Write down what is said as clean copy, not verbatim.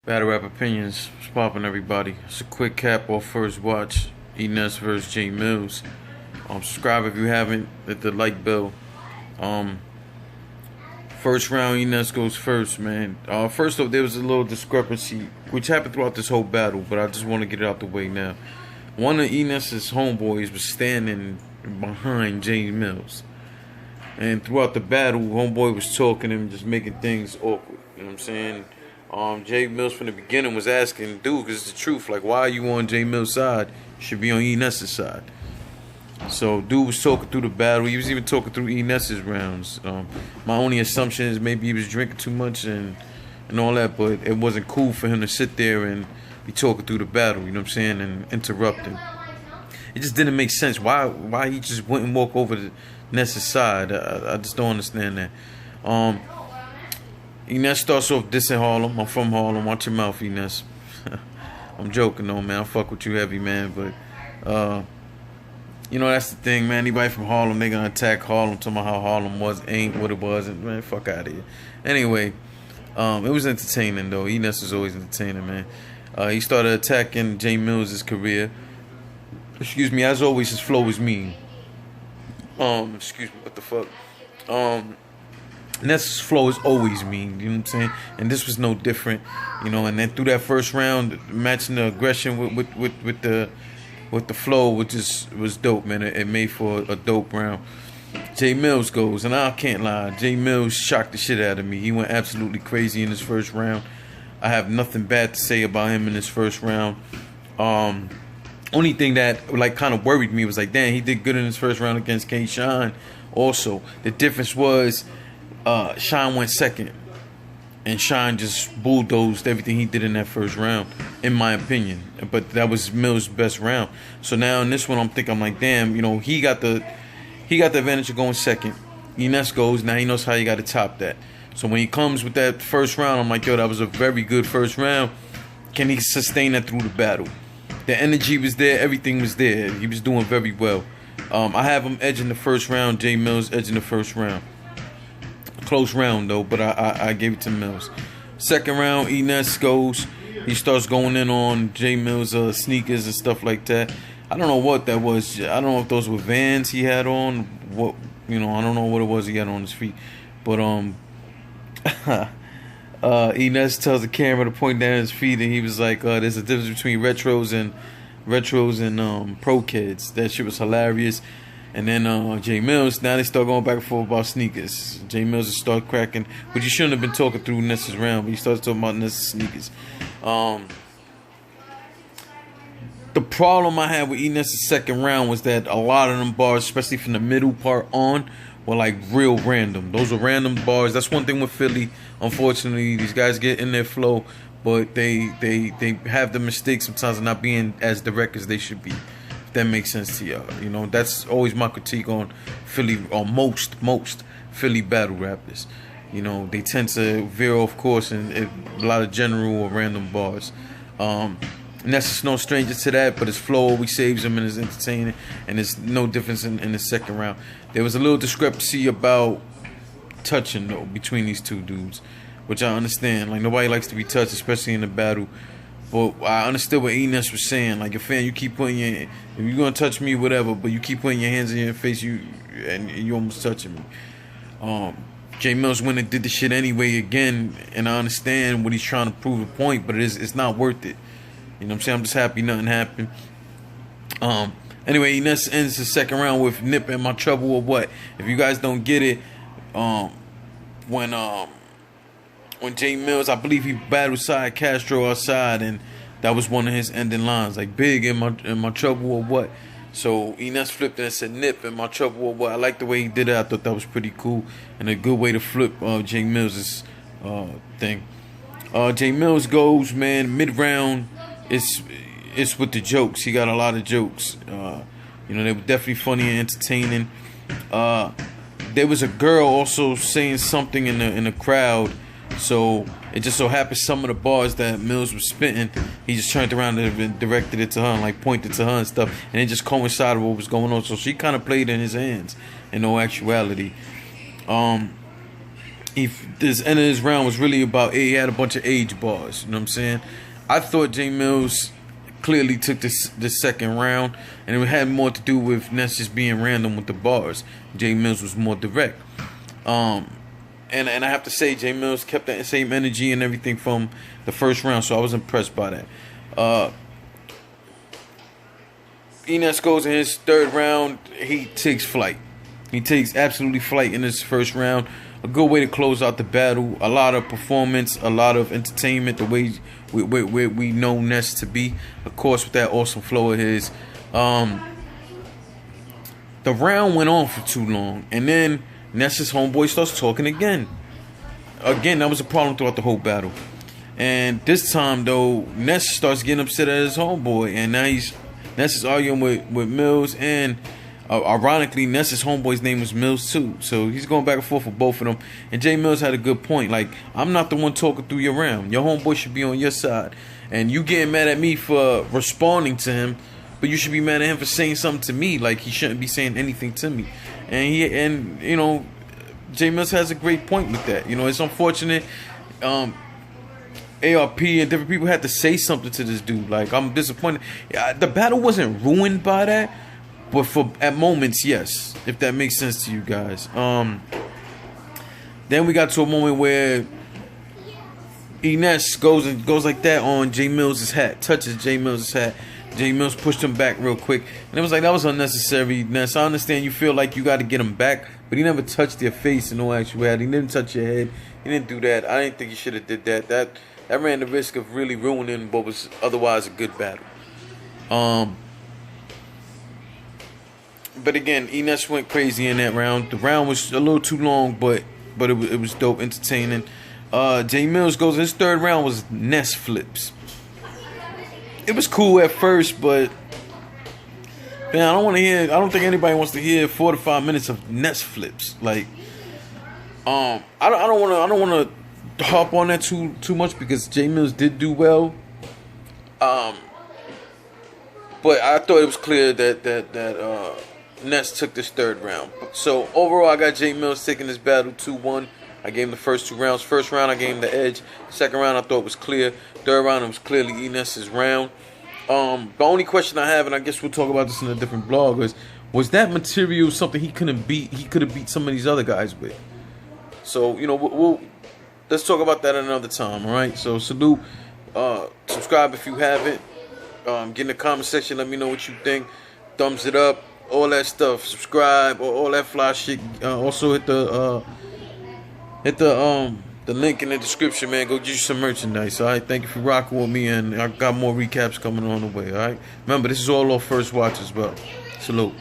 Battle Rap Opinions. What's poppin', everybody? It's a quick cap off first watch. Eness versus Jae Millz. Subscribe if you haven't. Hit the like bell. First round, Eness goes first, man. First off, there was a little discrepancy, which happened throughout this whole battle, but I just want to get it out the way now. One of Eness's homeboys was standing behind Jae Millz. And throughout the battle, homeboy was talking and just making things awkward. You know what I'm saying? Jae Millz from the beginning was asking, dude, because it's the truth. Like, why are you on Jae Millz' side? You should be on Eness's side. So, dude was talking through the battle. He was even talking through Eness's rounds. My only assumption is maybe he was drinking too much and all that, but it wasn't cool for him to sit there and be talking through the battle, you know what I'm saying, and interrupting. It just didn't make sense. Why he just wouldn't walk over to Ness's side? I just don't understand that. Eness starts off dissing Harlem. I'm from Harlem. Watch your mouth, Eness. I'm joking though, man. I fuck with you heavy, man. But you know, that's the thing, man. Anybody from Harlem, they gonna attack Harlem, talking about how Harlem ain't what it was, and man, fuck out of here. Anyway, it was entertaining though. Eness is always entertaining, man. He started attacking Jae Millz' career. Excuse me. As always, his flow is mean. Excuse me. What the fuck? Ness's flow is always mean, you know what I'm saying? And this was no different, you know. And then through that first round, matching the aggression with the flow, which was dope, man. It made for a dope round. Jae Millz goes, and I can't lie, Jae Millz shocked the shit out of me. He went absolutely crazy in his first round. I have nothing bad to say about him in his first round. Only thing that like kind of worried me was like, damn, he did good in his first round against K Shine. Also, the difference was Shine went second, and Shine just bulldozed everything he did in that first round, in my opinion. But that was Mill's best round. So now in this one, I'm like, damn, you know, he got the advantage of going second. Eness goes, now he knows how you got to top that. So when he comes with that first round, I'm like, yo, that was a very good first round. Can he sustain that through the battle? The energy was there, everything was there. He was doing very well. I have him edging the first round. Jae Millz edging the first round. Close round though, but I gave it to Millz. Second round, Eness goes. He starts going in on Jae Millz' sneakers and stuff like that. I don't know what that was. I don't know if those were Vans he had on. What, you know, I don't know what it was he had on his feet. But Eness tells the camera to point down his feet, and he was like, "There's a difference between retros and pro kids." That shit was hilarious. And then Jae Millz, now they start going back and forth about sneakers. Jae Millz will start cracking, but you shouldn't have been talking through Ness's round, but he starts talking about Ness's sneakers. The problem I had with Eness's second round was that a lot of them bars, especially from the middle part on, were like real random. Those were random bars. That's one thing with Philly. Unfortunately, these guys get in their flow, but they have the mistake sometimes of not being as direct as they should be. That makes sense to y'all. You know, that's always my critique on Philly, or most Philly battle rappers. You know, they tend to veer off course and a lot of general or random bars. Ness is no stranger to that, but his flow always saves him and is entertaining, and there's no difference in the second round. There was a little discrepancy about touching though between these two dudes, which I understand. Like, nobody likes to be touched, especially in the battle. But I understood what Eness was saying. Like, if fan, you keep putting if you're gonna touch me, whatever, but you keep putting your hands in your face, you almost touching me. Jae Millz went and did the shit anyway again, and I understand what he's trying to prove a point, but it's not worth it. You know what I'm saying? I'm just happy nothing happened. Anyway, Eness ends the second round with "Nip in my trouble" or what? If you guys don't get it, when Jae Millz, I believe he battled Side Castro outside, and that was one of his ending lines, like, "Big in my trouble or what?" So Eness flipped it and said, "Nip in my trouble or what?" I like the way he did it. I thought that was pretty cool and a good way to flip Jae Millz' thing. Jae Millz goes, man, mid round. It's with the jokes. He got a lot of jokes. You know, they were definitely funny and entertaining. There was a girl also saying something in the crowd. So it just so happened some of the bars that Millz was spitting, he just turned around and directed it to her and like pointed to her and stuff, and it just coincided with what was going on. So she kind of played in his hands in no actuality. this end of his round was really about, he had a bunch of age bars. You know what I'm saying? I thought Jae Millz clearly took this second round, and it had more to do with Ness just being random with the bars. Jae Millz was more direct. And I have to say, Jae Millz kept that same energy and everything from the first round, so I was impressed by that. Eness goes in his third round. He takes flight. He takes absolutely flight in his first round. A good way to close out the battle. A lot of performance, a lot of entertainment, the way we know Ness to be. Of course, with that awesome flow of his. The round went on for too long, and then Ness's homeboy starts talking again. Again, that was a problem throughout the whole battle. And this time, though, Ness starts getting upset at his homeboy, and now Ness is arguing with Millz, and ironically, Ness's homeboy's name was Millz too. So he's going back and forth with both of them. And Jae Millz had a good point. Like, I'm not the one talking through your round. Your homeboy should be on your side. And you getting mad at me for responding to him, but you should be mad at him for saying something to me. Like, he shouldn't be saying anything to me. And you know, Jae Millz has a great point with that. You know, it's unfortunate. ARP and different people had to say something to this dude. Like, I'm disappointed. The battle wasn't ruined by that, but at moments, yes, if that makes sense to you guys. Then we got to a moment where Eness goes like that on Jae Millz' hat, touches Jae Millz' hat. Jae Millz pushed him back real quick, and it was like, that was unnecessary. Ness, I understand you feel like you got to get him back, but he never touched your face in no actuality. He didn't touch your head. He didn't do that. I didn't think he should have did that. That ran the risk of really ruining what was otherwise a good battle. But again, Eness went crazy in that round. The round was a little too long, but it was dope, entertaining. Jae Millz goes, his third round was Ness flips. It was cool at first, but man, I don't think anybody wants to hear 4 to 5 minutes of Ness flips. Like, I don't want to harp on that too much, because Jae Millz did do well. But I thought it was clear that Ness took this third round. So overall, I got Jae Millz taking this battle 2-1. I gave him the first 2 rounds. First round, I gave him the edge. Second round, I thought was clear. Third round, it was clearly Eness's round. The only question I have, and I guess we'll talk about this in a different blog, was that material something he couldn't beat? He could have beat some of these other guys with. So, you know, let's talk about that another time, all right? So, salute. Subscribe if you haven't. Get in the comment section. Let me know what you think. Thumbs it up. All that stuff. Subscribe. All that fly shit. Also hit the link in the description, man. Go get you some merchandise, all right? Thank you for rocking with me, and I got more recaps coming on the way, all right? Remember, this is all our first watch as well. Salute.